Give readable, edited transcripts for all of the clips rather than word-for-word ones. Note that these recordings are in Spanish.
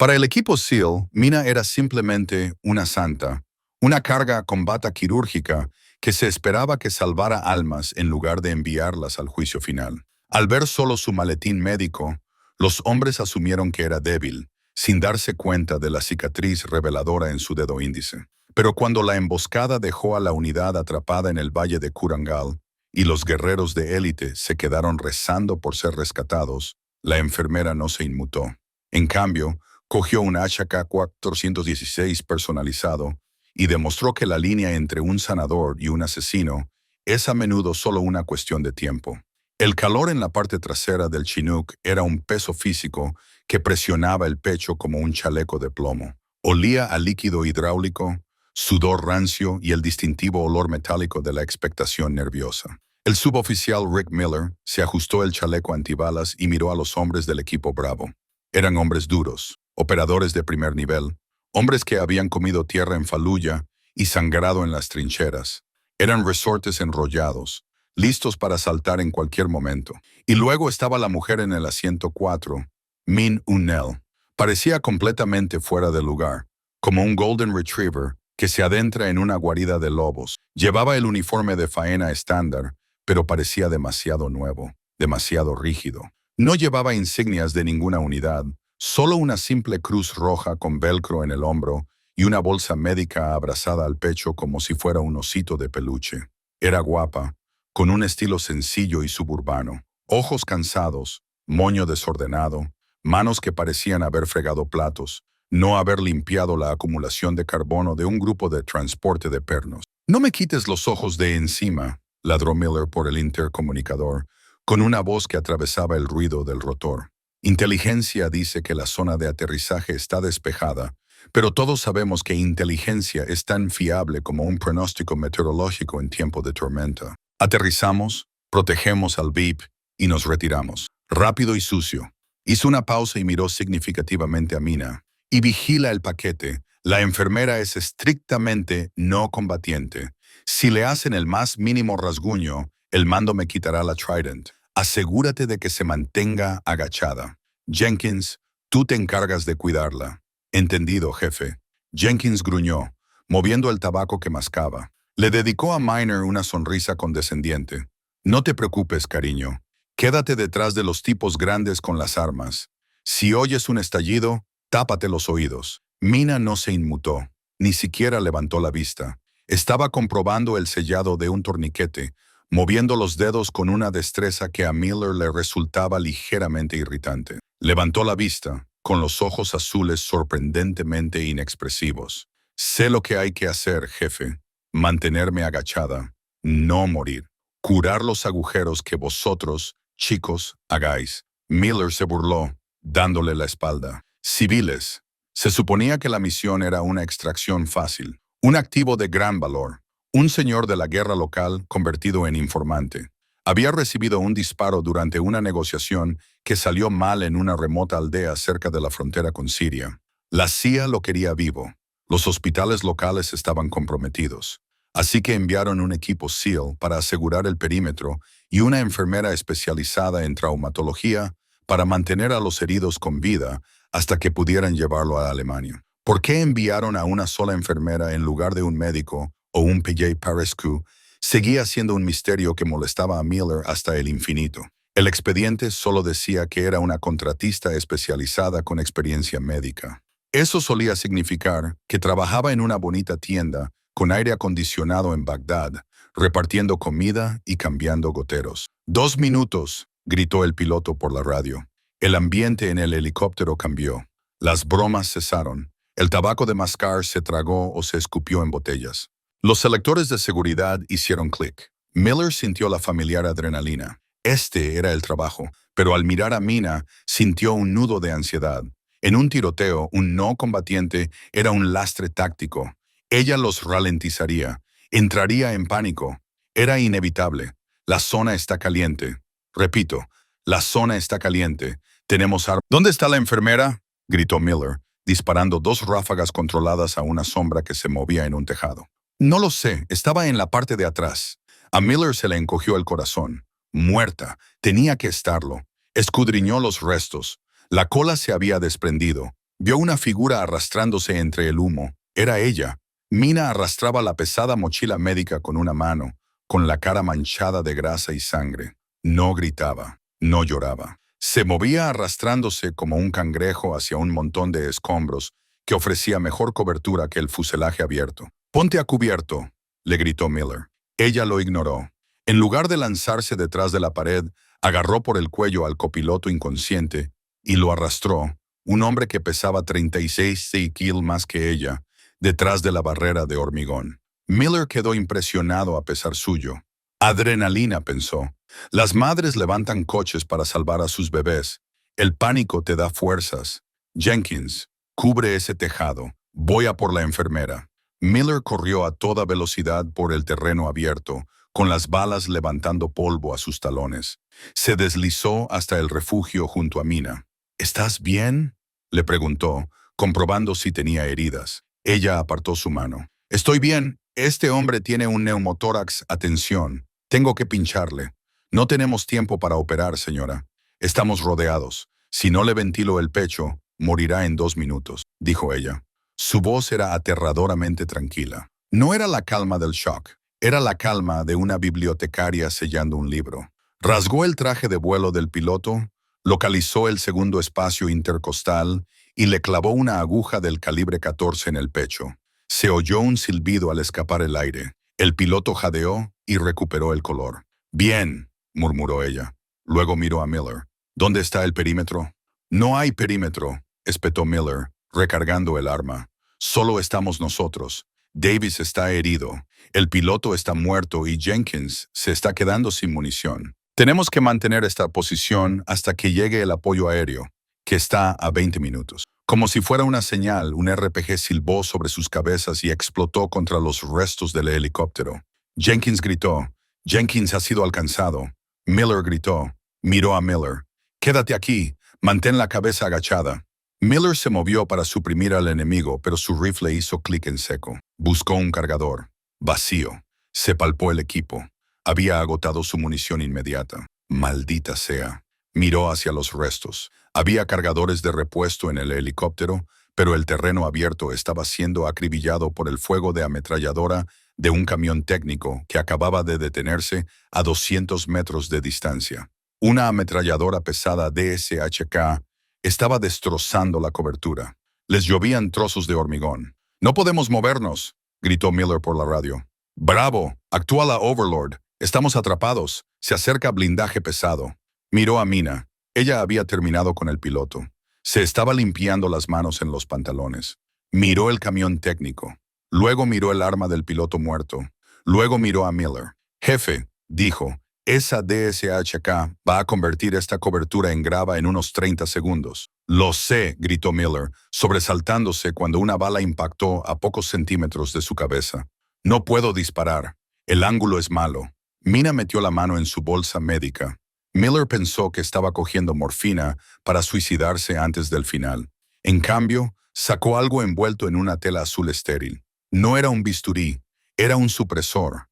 Para el equipo SEAL, Mina era simplemente una santa, una carga con bata quirúrgica que se esperaba que salvara almas en lugar de enviarlas al juicio final. Al ver solo su maletín médico, los hombres asumieron que era débil, sin darse cuenta de la cicatriz reveladora en su dedo índice. Pero cuando la emboscada dejó a la unidad atrapada en el valle de Kurangal y los guerreros de élite se quedaron rezando por ser rescatados, la enfermera no se inmutó. En cambio, cogió un HK-416 personalizado y demostró que la línea entre un sanador y un asesino es a menudo solo una cuestión de tiempo. El calor en la parte trasera del Chinook era un peso físico que presionaba el pecho como un chaleco de plomo. Olía a líquido hidráulico, sudor rancio y el distintivo olor metálico de la expectación nerviosa. El suboficial Rick Miller se ajustó el chaleco antibalas y miró a los hombres del equipo Bravo. Eran hombres duros, operadores de primer nivel, hombres que habían comido tierra en Fallujah y sangrado en las trincheras. Eran resortes enrollados, listos para saltar en cualquier momento. Y luego estaba la mujer en el asiento 4, Min Unel. Parecía completamente fuera de lugar, como un Golden Retriever que se adentra en una guarida de lobos. Llevaba el uniforme de faena estándar, pero parecía demasiado nuevo, demasiado rígido. No llevaba insignias de ninguna unidad, solo una simple cruz roja con velcro en el hombro y una bolsa médica abrazada al pecho como si fuera un osito de peluche. Era guapa, con un estilo sencillo y suburbano, ojos cansados, moño desordenado, manos que parecían haber fregado platos, no haber limpiado la acumulación de carbono de un grupo de transporte de pernos. «No me quites los ojos de encima», ladró Miller por el intercomunicador, con una voz que atravesaba el ruido del rotor. Inteligencia dice que la zona de aterrizaje está despejada, pero todos sabemos que inteligencia es tan fiable como un pronóstico meteorológico en tiempo de tormenta. Aterrizamos, protegemos al VIP y nos retiramos. Rápido y sucio. Hizo una pausa y miró significativamente a Mina. Y vigila el paquete. La enfermera es estrictamente no combatiente. Si le hacen el más mínimo rasguño, el mando me quitará la Trident. Asegúrate de que se mantenga agachada. Jenkins, tú te encargas de cuidarla. Entendido, jefe. Jenkins gruñó, moviendo el tabaco que mascaba. Le dedicó a Miner una sonrisa condescendiente. No te preocupes, cariño. Quédate detrás de los tipos grandes con las armas. Si oyes un estallido, tápate los oídos. Mina no se inmutó, ni siquiera levantó la vista. Estaba comprobando el sellado de un torniquete, moviendo los dedos con una destreza que a Miller le resultaba ligeramente irritante. Levantó la vista, con los ojos azules sorprendentemente inexpresivos. Sé lo que hay que hacer, jefe. Mantenerme agachada, no morir. Curar los agujeros que vosotros, chicos, hagáis. Miller se burló, dándole la espalda. Civiles. Se suponía que la misión era una extracción fácil, un activo de gran valor. Un señor de la guerra local convertido en informante. Había recibido un disparo durante una negociación que salió mal en una remota aldea cerca de la frontera con Siria. La CIA lo quería vivo. Los hospitales locales estaban comprometidos. Así que enviaron un equipo SEAL para asegurar el perímetro y una enfermera especializada en traumatología para mantener a los heridos con vida hasta que pudieran llevarlo a Alemania. ¿Por qué enviaron a una sola enfermera en lugar de un médico o un PJ Parescu? Seguía siendo un misterio que molestaba a Miller hasta el infinito. El expediente solo decía que era una contratista especializada con experiencia médica. Eso solía significar que trabajaba en una bonita tienda con aire acondicionado en Bagdad, repartiendo comida y cambiando goteros. 2 minutos, gritó el piloto por la radio. El ambiente en el helicóptero cambió. Las bromas cesaron. El tabaco de mascar se tragó o se escupió en botellas. Los selectores de seguridad hicieron clic. Miller sintió la familiar adrenalina. Este era el trabajo, pero al mirar a Mina, sintió un nudo de ansiedad. En un tiroteo, un no combatiente era un lastre táctico. Ella los ralentizaría, entraría en pánico. Era inevitable. La zona está caliente. Repito, la zona está caliente. Tenemos armas. ¿Dónde está la enfermera?, gritó Miller, disparando 2 ráfagas controladas a una sombra que se movía en un tejado. No lo sé, estaba en la parte de atrás. A Miller se le encogió el corazón. Muerta, tenía que estarlo. Escudriñó los restos. La cola se había desprendido. Vio una figura arrastrándose entre el humo. Era ella. Mina arrastraba la pesada mochila médica con una mano, con la cara manchada de grasa y sangre. No gritaba, no lloraba. Se movía arrastrándose como un cangrejo hacia un montón de escombros que ofrecía mejor cobertura que el fuselaje abierto. «Ponte a cubierto», le gritó Miller. Ella lo ignoró. En lugar de lanzarse detrás de la pared, agarró por el cuello al copiloto inconsciente y lo arrastró, un hombre que pesaba 36 kilos más que ella, detrás de la barrera de hormigón. Miller quedó impresionado a pesar suyo. Adrenalina, pensó. Las madres levantan coches para salvar a sus bebés. El pánico te da fuerzas. Jenkins, cubre ese tejado. Voy a por la enfermera. Miller corrió a toda velocidad por el terreno abierto, con las balas levantando polvo a sus talones. Se deslizó hasta el refugio junto a Mina. «¿Estás bien?», le preguntó, comprobando si tenía heridas. Ella apartó su mano. «Estoy bien. Este hombre tiene un neumotórax. Atención. Tengo que pincharle. No tenemos tiempo para operar, señora. Estamos rodeados. Si no le ventilo el pecho, morirá en 2 minutos», dijo ella. Su voz era aterradoramente tranquila. No era la calma del shock. Era la calma de una bibliotecaria sellando un libro. Rasgó el traje de vuelo del piloto, localizó el segundo espacio intercostal y le clavó una aguja del calibre 14 en el pecho. Se oyó un silbido al escapar el aire. El piloto jadeó y recuperó el color. «Bien», murmuró ella. Luego miró a Miller. «¿Dónde está el perímetro?» «No hay perímetro», espetó Miller, recargando el arma. «Solo estamos nosotros. Davis está herido. El piloto está muerto y Jenkins se está quedando sin munición. Tenemos que mantener esta posición hasta que llegue el apoyo aéreo, que está a 20 minutos». Como si fuera una señal, un RPG silbó sobre sus cabezas y explotó contra los restos del helicóptero. Jenkins gritó. «Jenkins ha sido alcanzado». Miller gritó. Miró a Miller. «Quédate aquí. Mantén la cabeza agachada». Miller se movió para suprimir al enemigo, pero su rifle hizo clic en seco. Buscó un cargador. Vacío. Se palpó el equipo. Había agotado su munición inmediata. «Maldita sea». Miró hacia los restos. Había cargadores de repuesto en el helicóptero, pero el terreno abierto estaba siendo acribillado por el fuego de ametralladora de un camión técnico que acababa de detenerse a 200 metros de distancia. Una ametralladora pesada DSHK estaba destrozando la cobertura. Les llovían trozos de hormigón. «No podemos movernos», gritó Miller por la radio. «Bravo, actúa la Overlord. Estamos atrapados. Se acerca blindaje pesado». Miró a Mina. Ella había terminado con el piloto. Se estaba limpiando las manos en los pantalones. Miró el camión técnico. Luego miró el arma del piloto muerto. Luego miró a Miller. «Jefe», dijo, «esa DSHK va a convertir esta cobertura en grava en unos 30 segundos». «Lo sé», gritó Miller, sobresaltándose cuando una bala impactó a pocos centímetros de su cabeza. «No puedo disparar. El ángulo es malo». Mina metió la mano en su bolsa médica. Miller pensó que estaba cogiendo morfina para suicidarse antes del final. En cambio, sacó algo envuelto en una tela azul estéril. No era un bisturí, era un supresor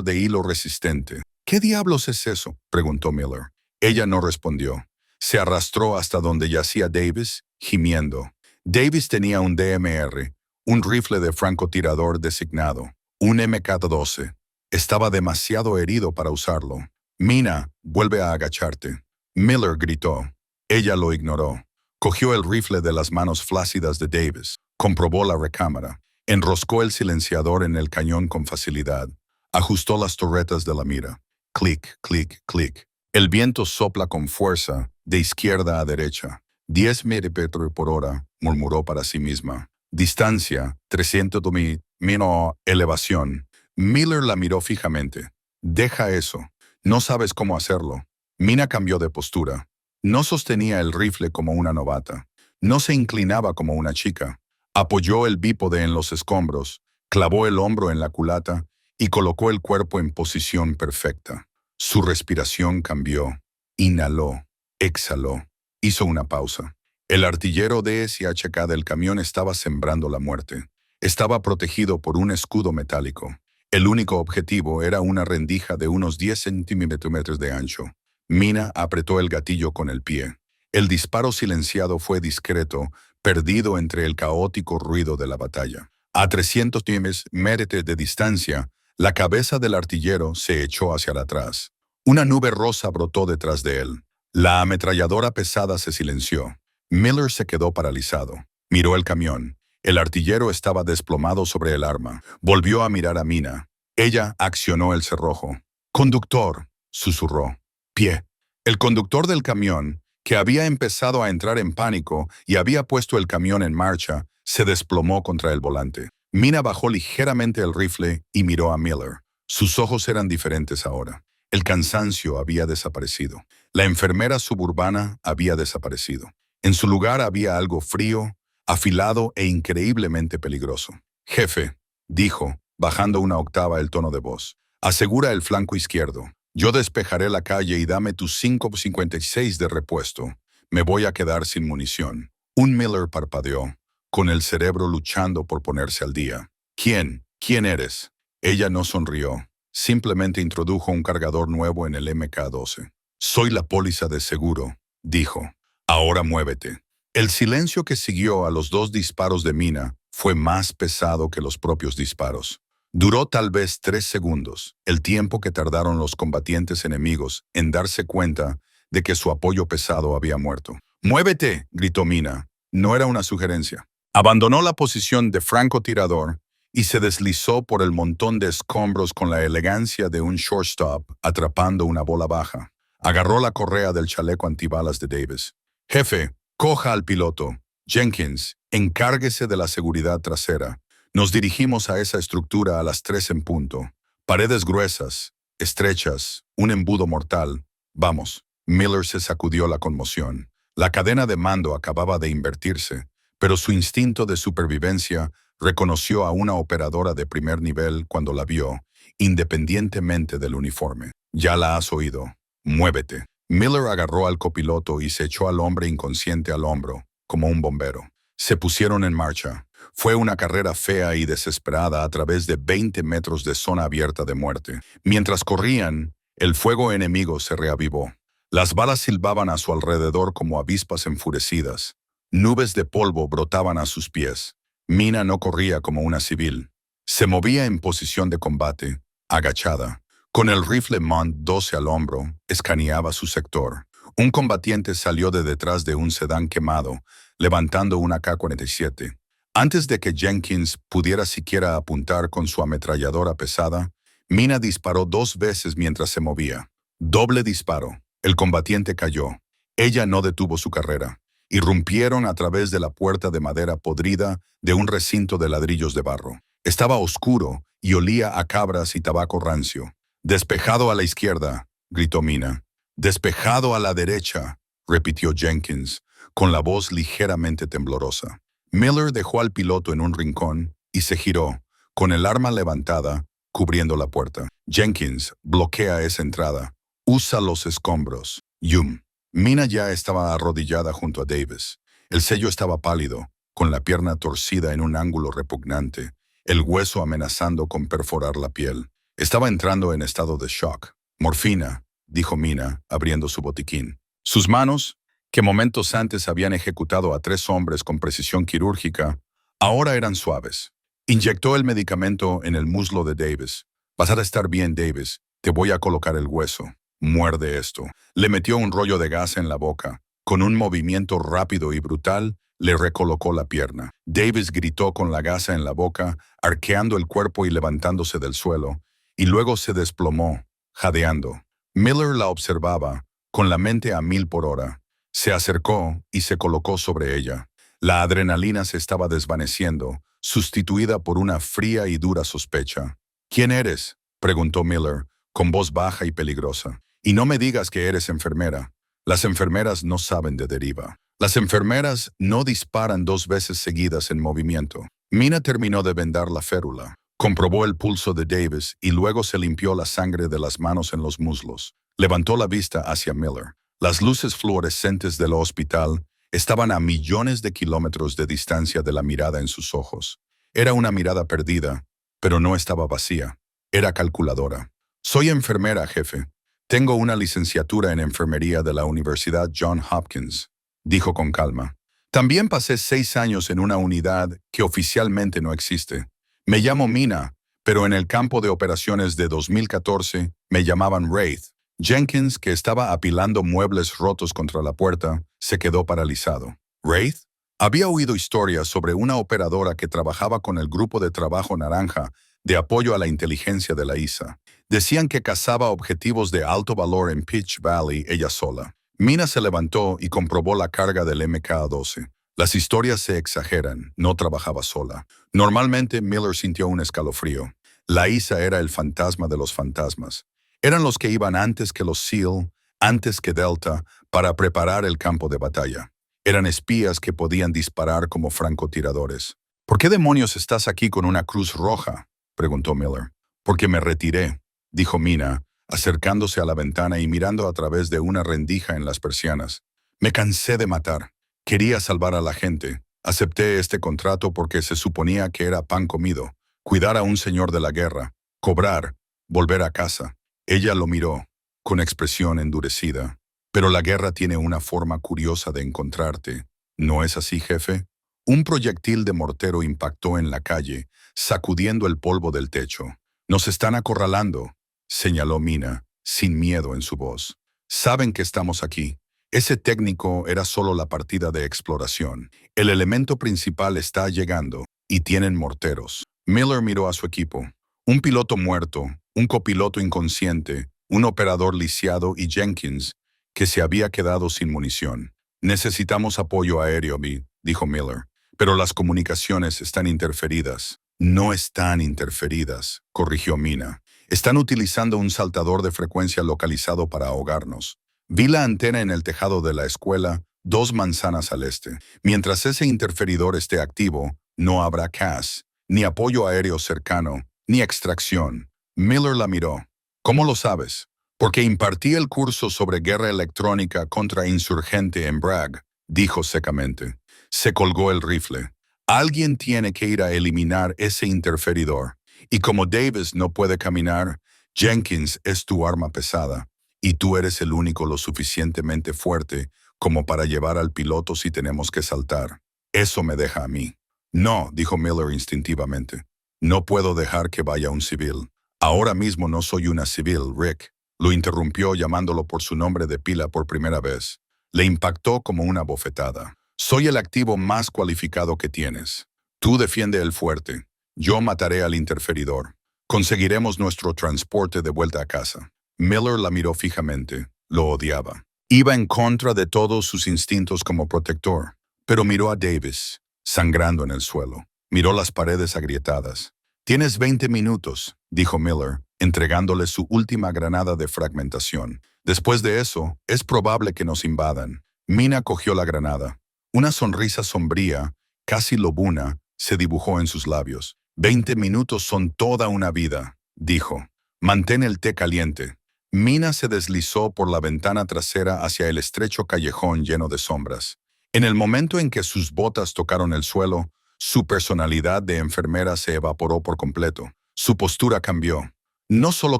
de hilo resistente. «¿Qué diablos es eso?», preguntó Miller. Ella no respondió. Se arrastró hasta donde yacía Davis, gimiendo. Davis tenía un DMR, un rifle de francotirador designado, un MK-12. Estaba demasiado herido para usarlo. «Mina, vuelve a agacharte», Miller gritó. Ella lo ignoró. Cogió el rifle de las manos flácidas de Davis. Comprobó la recámara. Enroscó el silenciador en el cañón con facilidad. Ajustó las torretas de la mira. Clic, clic, clic. El viento sopla con fuerza, de izquierda a derecha. 10 milímetros por hora, murmuró para sí misma. Distancia, 300.000 menos elevación. Miller la miró fijamente. «Deja eso. No sabes cómo hacerlo». Mina cambió de postura. No sostenía el rifle como una novata. No se inclinaba como una chica. Apoyó el bípode en los escombros, clavó el hombro en la culata y colocó el cuerpo en posición perfecta. Su respiración cambió. Inhaló, exhaló. Hizo una pausa. El artillero DSHK del camión estaba sembrando la muerte. Estaba protegido por un escudo metálico. El único objetivo era una rendija de unos 10 centímetros de ancho. Mina apretó el gatillo con el pie. El disparo silenciado fue discreto, perdido entre el caótico ruido de la batalla. A 300 metros de distancia, la cabeza del artillero se echó hacia atrás. Una nube rosa brotó detrás de él. La ametralladora pesada se silenció. Miller se quedó paralizado. Miró el camión. El artillero estaba desplomado sobre el arma. Volvió a mirar a Mina. Ella accionó el cerrojo. «Conductor», susurró. «Pie». El conductor del camión, que había empezado a entrar en pánico y había puesto el camión en marcha, se desplomó contra el volante. Mina bajó ligeramente el rifle y miró a Miller. Sus ojos eran diferentes ahora. El cansancio había desaparecido. La enfermera suburbana había desaparecido. En su lugar había algo frío, afilado e increíblemente peligroso. «Jefe», dijo, bajando una octava el tono de voz, «asegura el flanco izquierdo. Yo despejaré la calle y dame tus 5.56 de repuesto. Me voy a quedar sin munición». Un Miller parpadeó, con el cerebro luchando por ponerse al día. «¿Quién? ¿Quién eres?» Ella no sonrió. Simplemente introdujo un cargador nuevo en el MK-12. «Soy la póliza de seguro», dijo. «Ahora muévete». El silencio que siguió a los dos disparos de Mina fue más pesado que los propios disparos. Duró tal vez 3 segundos, el tiempo que tardaron los combatientes enemigos en darse cuenta de que su apoyo pesado había muerto. «¡Muévete!», gritó Mina. No era una sugerencia. Abandonó la posición de francotirador y se deslizó por el montón de escombros con la elegancia de un shortstop atrapando una bola baja. Agarró la correa del chaleco antibalas de Davis. «Jefe, coja al piloto. Jenkins, encárguese de la seguridad trasera. Nos dirigimos a esa estructura a las 3 en punto. Paredes gruesas, estrechas, un embudo mortal. Vamos». Miller se sacudió la conmoción. La cadena de mando acababa de invertirse, pero su instinto de supervivencia reconoció a una operadora de primer nivel cuando la vio, independientemente del uniforme. «Ya la has oído. Muévete». Miller agarró al copiloto y se echó al hombre inconsciente al hombro, como un bombero. Se pusieron en marcha. Fue una carrera fea y desesperada a través de 20 metros de zona abierta de muerte. Mientras corrían, el fuego enemigo se reavivó. Las balas silbaban a su alrededor como avispas enfurecidas. Nubes de polvo brotaban a sus pies. Mina no corría como una civil. Se movía en posición de combate, agachada. Con el rifle Mont 12 al hombro, escaneaba su sector. Un combatiente salió de detrás de un sedán quemado, levantando una K-47. Antes de que Jenkins pudiera siquiera apuntar con su ametralladora pesada, Mina disparó 2 veces mientras se movía. Doble disparo. El combatiente cayó. Ella no detuvo su carrera. Irrumpieron a través de la puerta de madera podrida de un recinto de ladrillos de barro. Estaba oscuro y olía a cabras y tabaco rancio. «Despejado a la izquierda», gritó Mina. «Despejado a la derecha», repitió Jenkins, con la voz ligeramente temblorosa. Miller dejó al piloto en un rincón y se giró, con el arma levantada, cubriendo la puerta. «Jenkins, bloquea esa entrada. Usa los escombros. Yum». Mina ya estaba arrodillada junto a Davis. El sello estaba pálido, con la pierna torcida en un ángulo repugnante, el hueso amenazando con perforar la piel. Estaba entrando en estado de shock. «Morfina», dijo Mina, abriendo su botiquín. Sus manos, que momentos antes habían ejecutado a 3 hombres con precisión quirúrgica, ahora eran suaves. Inyectó el medicamento en el muslo de Davis. «Vas a estar bien, Davis. Te voy a colocar el hueso. Muerde esto». Le metió un rollo de gas en la boca. Con un movimiento rápido y brutal, le recolocó la pierna. Davis gritó con la gasa en la boca, arqueando el cuerpo y levantándose del suelo, y luego se desplomó, jadeando. Miller la observaba, con la mente a 1000 por hora. Se acercó y se colocó sobre ella. La adrenalina se estaba desvaneciendo, sustituida por una fría y dura sospecha. «¿Quién eres?», preguntó Miller, con voz baja y peligrosa. «Y no me digas que eres enfermera. Las enfermeras no saben de deriva. Las enfermeras no disparan 2 veces seguidas en movimiento». Mina terminó de vendar la férula. Comprobó el pulso de Davis y luego se limpió la sangre de las manos en los muslos. Levantó la vista hacia Miller. Las luces fluorescentes del hospital estaban a millones de kilómetros de distancia de la mirada en sus ojos. Era una mirada perdida, pero no estaba vacía. Era calculadora. «Soy enfermera, jefe. Tengo una licenciatura en enfermería de la Universidad Johns Hopkins», dijo con calma. También pasé 6 años en una unidad que oficialmente no existe. Me llamo Mina, pero en el campo de operaciones de 2014 me llamaban Wraith. Jenkins, que estaba apilando muebles rotos contra la puerta, se quedó paralizado. ¿Wraith? Había oído historias sobre una operadora que trabajaba con el grupo de trabajo naranja de apoyo a la inteligencia de la ISA. Decían que cazaba objetivos de alto valor en Peach Valley ella sola. Mina se levantó y comprobó la carga del MK-12. Las historias se exageran, no trabajaba sola. Normalmente Miller sintió un escalofrío. La ISA era el fantasma de los fantasmas. Eran los que iban antes que los SEAL, antes que Delta, para preparar el campo de batalla. Eran espías que podían disparar como francotiradores. ¿Por qué demonios estás aquí con una cruz roja?, preguntó Miller. Porque me retiré, dijo Mina, acercándose a la ventana y mirando a través de una rendija en las persianas. Me cansé de matar. Quería salvar a la gente. Acepté este contrato porque se suponía que era pan comido. Cuidar a un señor de la guerra. Cobrar. Volver a casa. Ella lo miró, con expresión endurecida. Pero la guerra tiene una forma curiosa de encontrarte. ¿No es así, jefe? Un proyectil de mortero impactó en la calle, sacudiendo el polvo del techo. Nos están acorralando, señaló Mina, sin miedo en su voz. Saben que estamos aquí. Ese técnico era solo la partida de exploración. El elemento principal está llegando, y tienen morteros. Miller miró a su equipo. Un piloto muerto, un copiloto inconsciente, un operador lisiado y Jenkins, que se había quedado sin munición. Necesitamos apoyo aéreo, dijo Miller. Pero las comunicaciones están interferidas. No están interferidas, corrigió Mina. Están utilizando un saltador de frecuencia localizado para ahogarnos. Vi la antena en el tejado de la escuela, 2 manzanas al este. Mientras ese interferidor esté activo, no habrá CAS, ni apoyo aéreo cercano, ni extracción. Miller la miró. ¿Cómo lo sabes? Porque impartí el curso sobre guerra electrónica contra insurgente en Bragg, dijo secamente. Se colgó el rifle. Alguien tiene que ir a eliminar ese interferidor. Y como Davis no puede caminar, Jenkins es tu arma pesada. Y tú eres el único lo suficientemente fuerte como para llevar al piloto si tenemos que saltar. Eso me deja a mí. No, dijo Miller instintivamente. No puedo dejar que vaya un civil. Ahora mismo no soy una civil, Rick. Lo interrumpió llamándolo por su nombre de pila por primera vez. Le impactó como una bofetada. Soy el activo más cualificado que tienes. Tú defiende el fuerte. Yo mataré al interferidor. Conseguiremos nuestro transporte de vuelta a casa. Miller la miró fijamente. Lo odiaba. Iba en contra de todos sus instintos como protector. Pero miró a Davis, sangrando en el suelo. Miró las paredes agrietadas. Tienes 20 minutos, dijo Miller, entregándole su última granada de fragmentación. Después de eso, es probable que nos invadan. Mina cogió la granada. Una sonrisa sombría, casi lobuna, se dibujó en sus labios. 20 minutos son toda una vida, dijo. Mantén el té caliente. Mina se deslizó por la ventana trasera hacia el estrecho callejón lleno de sombras. En el momento en que sus botas tocaron el suelo, su personalidad de enfermera se evaporó por completo. Su postura cambió. No solo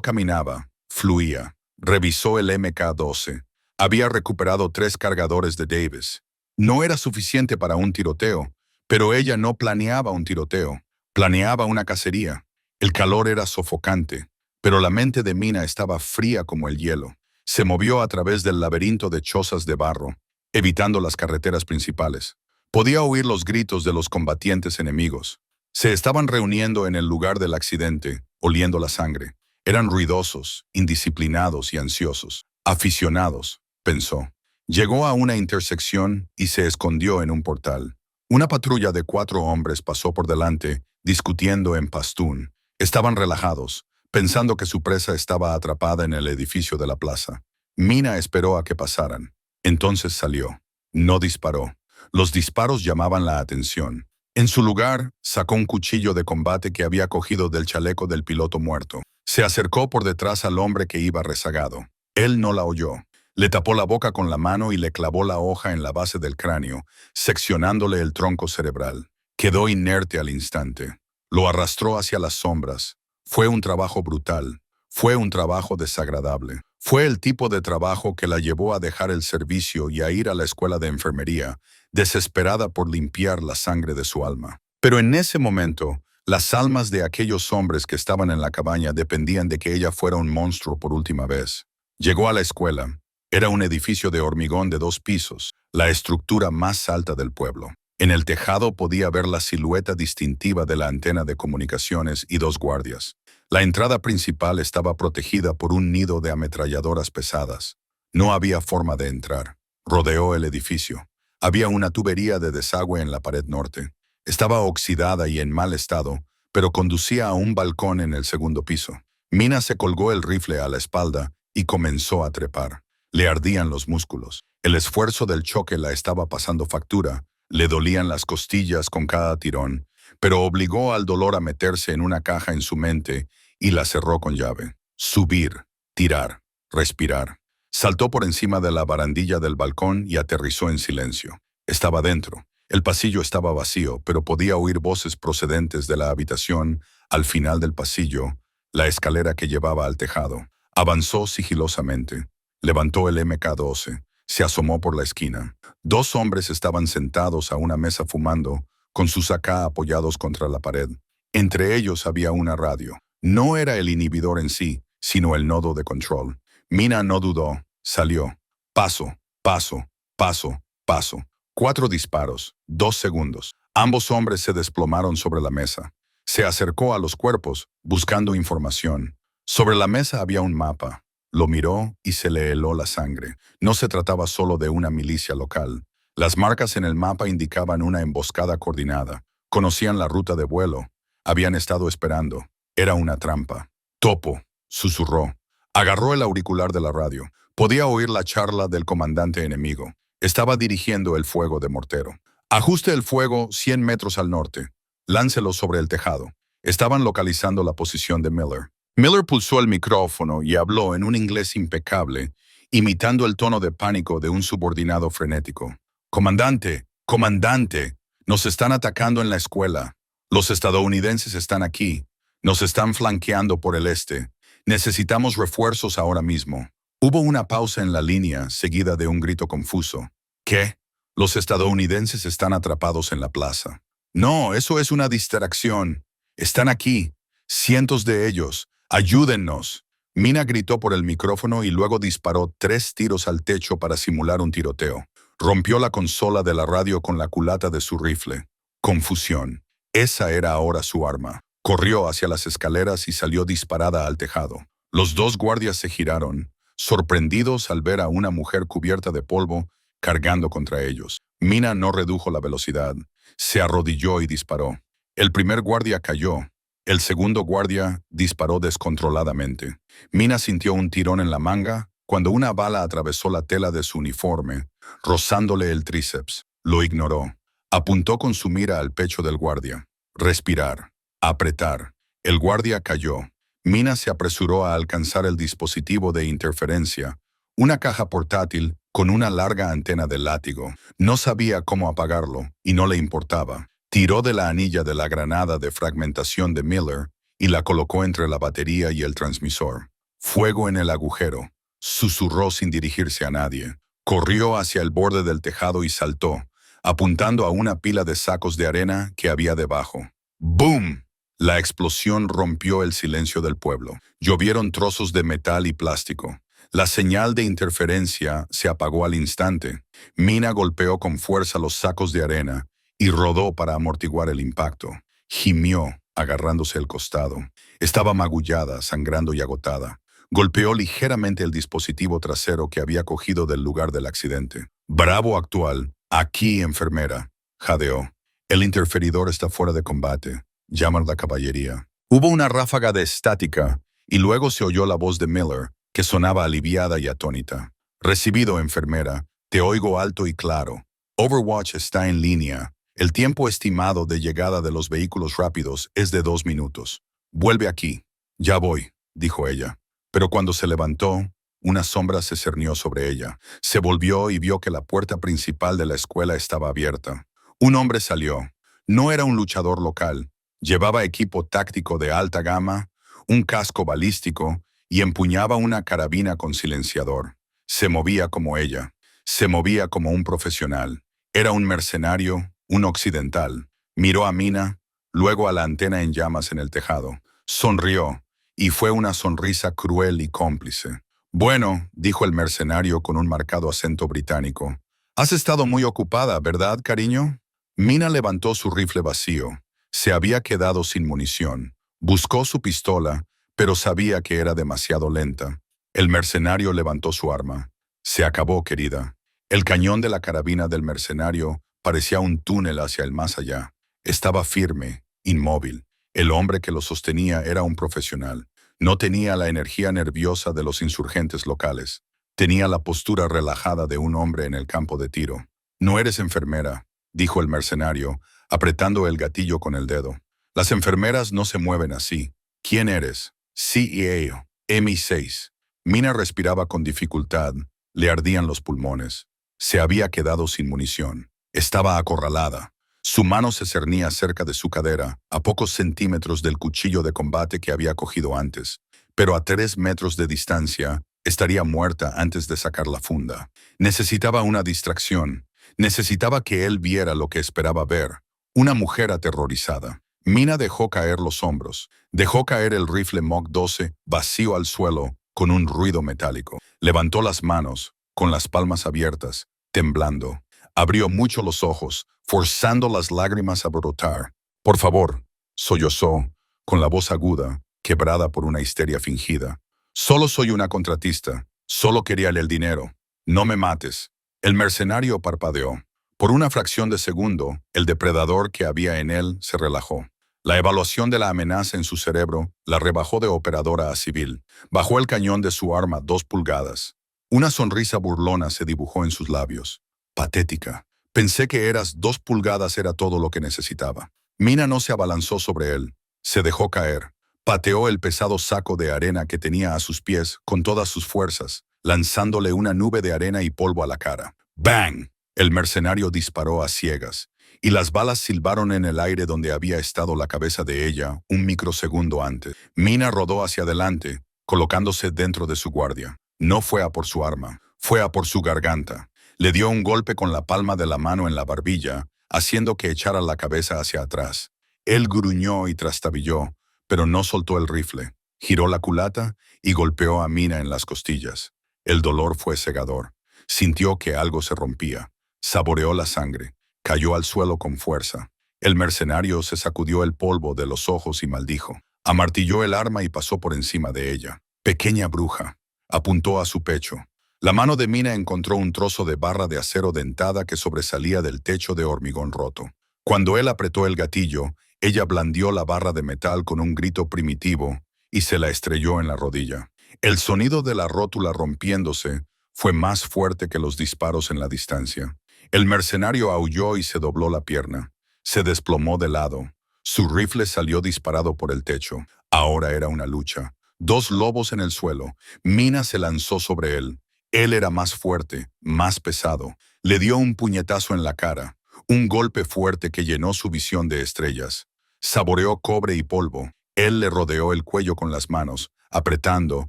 caminaba, fluía. Revisó el MK-12. Había recuperado 3 cargadores de Davis. No era suficiente para un tiroteo, pero ella no planeaba un tiroteo. Planeaba una cacería. El calor era sofocante, pero la mente de Mina estaba fría como el hielo. Se movió a través del laberinto de chozas de barro, evitando las carreteras principales. Podía oír los gritos de los combatientes enemigos. Se estaban reuniendo en el lugar del accidente, oliendo la sangre. Eran ruidosos, indisciplinados y ansiosos. Aficionados, pensó. Llegó a una intersección y se escondió en un portal. Una patrulla de 4 hombres pasó por delante, discutiendo en pastún. Estaban relajados, pensando que su presa estaba atrapada en el edificio de la plaza. Mina esperó a que pasaran. Entonces salió. No disparó. Los disparos llamaban la atención. En su lugar, sacó un cuchillo de combate que había cogido del chaleco del piloto muerto. Se acercó por detrás al hombre que iba rezagado. Él no la oyó. Le tapó la boca con la mano y le clavó la hoja en la base del cráneo, seccionándole el tronco cerebral. Quedó inerte al instante. Lo arrastró hacia las sombras. Fue un trabajo brutal. Fue un trabajo desagradable. Fue el tipo de trabajo que la llevó a dejar el servicio y a ir a la escuela de enfermería, desesperada por limpiar la sangre de su alma. Pero en ese momento, las almas de aquellos hombres que estaban en la cabaña dependían de que ella fuera un monstruo por última vez. Llegó a la escuela. Era un edificio de hormigón de 2 pisos, la estructura más alta del pueblo. En el tejado podía ver la silueta distintiva de la antena de comunicaciones y 2 guardias. La entrada principal estaba protegida por un nido de ametralladoras pesadas. No había forma de entrar. Rodeó el edificio. Había una tubería de desagüe en la pared norte. Estaba oxidada y en mal estado, pero conducía a un balcón en el segundo piso. Mina se colgó el rifle a la espalda y comenzó a trepar. Le ardían los músculos. El esfuerzo del choque la estaba pasando factura. Le dolían las costillas con cada tirón, pero obligó al dolor a meterse en una caja en su mente y la cerró con llave. Subir, tirar, respirar. Saltó por encima de la barandilla del balcón y aterrizó en silencio. Estaba dentro. El pasillo estaba vacío, pero podía oír voces procedentes de la habitación al final del pasillo, la escalera que llevaba al tejado. Avanzó sigilosamente. Levantó el MK-12. Se asomó por la esquina. 2 hombres estaban sentados a una mesa fumando, con sus AK apoyados contra la pared. Entre ellos había una radio. No era el inhibidor en sí, sino el nodo de control. Mina no dudó. Salió. Paso, paso, paso, paso. 4 disparos. 2 segundos. Ambos hombres se desplomaron sobre la mesa. Se acercó a los cuerpos, buscando información. Sobre la mesa había un mapa. Lo miró y se le heló la sangre. No se trataba solo de una milicia local. Las marcas en el mapa indicaban una emboscada coordinada. Conocían la ruta de vuelo. Habían estado esperando. Era una trampa. Topo, susurró. Agarró el auricular de la radio. Podía oír la charla del comandante enemigo. Estaba dirigiendo el fuego de mortero. Ajuste el fuego 100 metros al norte. Láncelo sobre el tejado. Estaban localizando la posición de Miller. Miller pulsó el micrófono y habló en un inglés impecable, imitando el tono de pánico de un subordinado frenético. «Comandante, comandante, nos están atacando en la escuela. Los estadounidenses están aquí. Nos están flanqueando por el este. Necesitamos refuerzos ahora mismo». Hubo una pausa en la línea, seguida de un grito confuso. «¿Qué? Los estadounidenses están atrapados en la plaza». «No, eso es una distracción. Están aquí. Cientos de ellos. ¡Ayúdennos!». Mina gritó por el micrófono y luego disparó 3 tiros al techo para simular un tiroteo. Rompió la consola de la radio con la culata de su rifle. Confusión. Esa era ahora su arma. Corrió hacia las escaleras y salió disparada al tejado. Los 2 guardias se giraron, sorprendidos al ver a una mujer cubierta de polvo cargando contra ellos. Mina no redujo la velocidad. Se arrodilló y disparó. El primer guardia cayó. El segundo guardia disparó descontroladamente. Mina sintió un tirón en la manga cuando una bala atravesó la tela de su uniforme, rozándole el tríceps. Lo ignoró. Apuntó con su mira al pecho del guardia. Respirar. Apretar. El guardia cayó. Mina se apresuró a alcanzar el dispositivo de interferencia, una caja portátil con una larga antena de látigo. No sabía cómo apagarlo y no le importaba. Tiró de la anilla de la granada de fragmentación de Miller y la colocó entre la batería y el transmisor. Fuego en el agujero. Susurró sin dirigirse a nadie. Corrió hacia el borde del tejado y saltó, apuntando a una pila de sacos de arena que había debajo. ¡Boom! La explosión rompió el silencio del pueblo. Llovieron trozos de metal y plástico. La señal de interferencia se apagó al instante. Mina golpeó con fuerza los sacos de arena y rodó para amortiguar el impacto. Gimió, agarrándose el costado. Estaba magullada, sangrando y agotada. Golpeó ligeramente el dispositivo trasero que había cogido del lugar del accidente. «Bravo actual. Aquí, enfermera», jadeó. «El interferidor está fuera de combate. Llama a la caballería». Hubo una ráfaga de estática y luego se oyó la voz de Miller, que sonaba aliviada y atónita. «Recibido, enfermera. Te oigo alto y claro. Overwatch está en línea. El tiempo estimado de llegada de los vehículos rápidos es de 2 minutos. Vuelve aquí». «Ya voy», dijo ella. Pero cuando se levantó, una sombra se cernió sobre ella. Se volvió y vio que la puerta principal de la escuela estaba abierta. Un hombre salió. No era un luchador local. Llevaba equipo táctico de alta gama, un casco balístico y empuñaba una carabina con silenciador. Se movía como ella. Se movía como un profesional. Era un mercenario, un occidental. Miró a Mina, luego a la antena en llamas en el tejado. Sonrió, y fue una sonrisa cruel y cómplice. Bueno, dijo el mercenario con un marcado acento británico. Has estado muy ocupada, ¿verdad, cariño? Mina levantó su rifle vacío. Se había quedado sin munición. Buscó su pistola, pero sabía que era demasiado lenta. El mercenario levantó su arma. Se acabó, querida. El cañón de la carabina del mercenario parecía un túnel hacia el más allá. Estaba firme, inmóvil. El hombre que lo sostenía era un profesional. No tenía la energía nerviosa de los insurgentes locales. Tenía la postura relajada de un hombre en el campo de tiro. No eres enfermera, dijo el mercenario, apretando el gatillo con el dedo. Las enfermeras no se mueven así. ¿Quién eres? CEA, MI6. Mina respiraba con dificultad. Le ardían los pulmones. Se había quedado sin munición. Estaba acorralada. Su mano se cernía cerca de su cadera, a pocos centímetros del cuchillo de combate que había cogido antes. Pero a 3 metros de distancia, estaría muerta antes de sacar la funda. Necesitaba una distracción. Necesitaba que él viera lo que esperaba ver. Una mujer aterrorizada. Mina dejó caer los hombros. Dejó caer el rifle Mach 12 vacío al suelo con un ruido metálico. Levantó las manos, con las palmas abiertas, temblando. Abrió mucho los ojos, forzando las lágrimas a brotar. Por favor, sollozó, con la voz aguda, quebrada por una histeria fingida. Solo soy una contratista. Solo quería el dinero. No me mates. El mercenario parpadeó. Por una fracción de segundo, el depredador que había en él se relajó. La evaluación de la amenaza en su cerebro la rebajó de operadora a civil. Bajó el cañón de su arma 2 pulgadas. Una sonrisa burlona se dibujó en sus labios. Patética. Pensé que 2 pulgadas era todo lo que necesitaba. Mina no se abalanzó sobre él. Se dejó caer. Pateó el pesado saco de arena que tenía a sus pies con todas sus fuerzas, lanzándole una nube de arena y polvo a la cara. ¡Bang! El mercenario disparó a ciegas, y las balas silbaron en el aire donde había estado la cabeza de ella un microsegundo antes. Mina rodó hacia adelante, colocándose dentro de su guardia. No fue a por su arma, fue a por su garganta. Le dio un golpe con la palma de la mano en la barbilla, haciendo que echara la cabeza hacia atrás. Él gruñó y trastabilló, pero no soltó el rifle. Giró la culata y golpeó a Mina en las costillas. El dolor fue cegador. Sintió que algo se rompía. Saboreó la sangre. Cayó al suelo con fuerza. El mercenario se sacudió el polvo de los ojos y maldijo. Amartilló el arma y pasó por encima de ella. Pequeña bruja. Apuntó a su pecho. La mano de Mina encontró un trozo de barra de acero dentada que sobresalía del techo de hormigón roto. Cuando él apretó el gatillo, ella blandió la barra de metal con un grito primitivo y se la estrelló en la rodilla. El sonido de la rótula rompiéndose fue más fuerte que los disparos en la distancia. El mercenario aulló y se dobló la pierna. Se desplomó de lado. Su rifle salió disparado por el techo. Ahora era una lucha. 2 lobos en el suelo. Mina se lanzó sobre él. Él era más fuerte, más pesado. Le dio un puñetazo en la cara, un golpe fuerte que llenó su visión de estrellas. Saboreó cobre y polvo. Él le rodeó el cuello con las manos, apretando,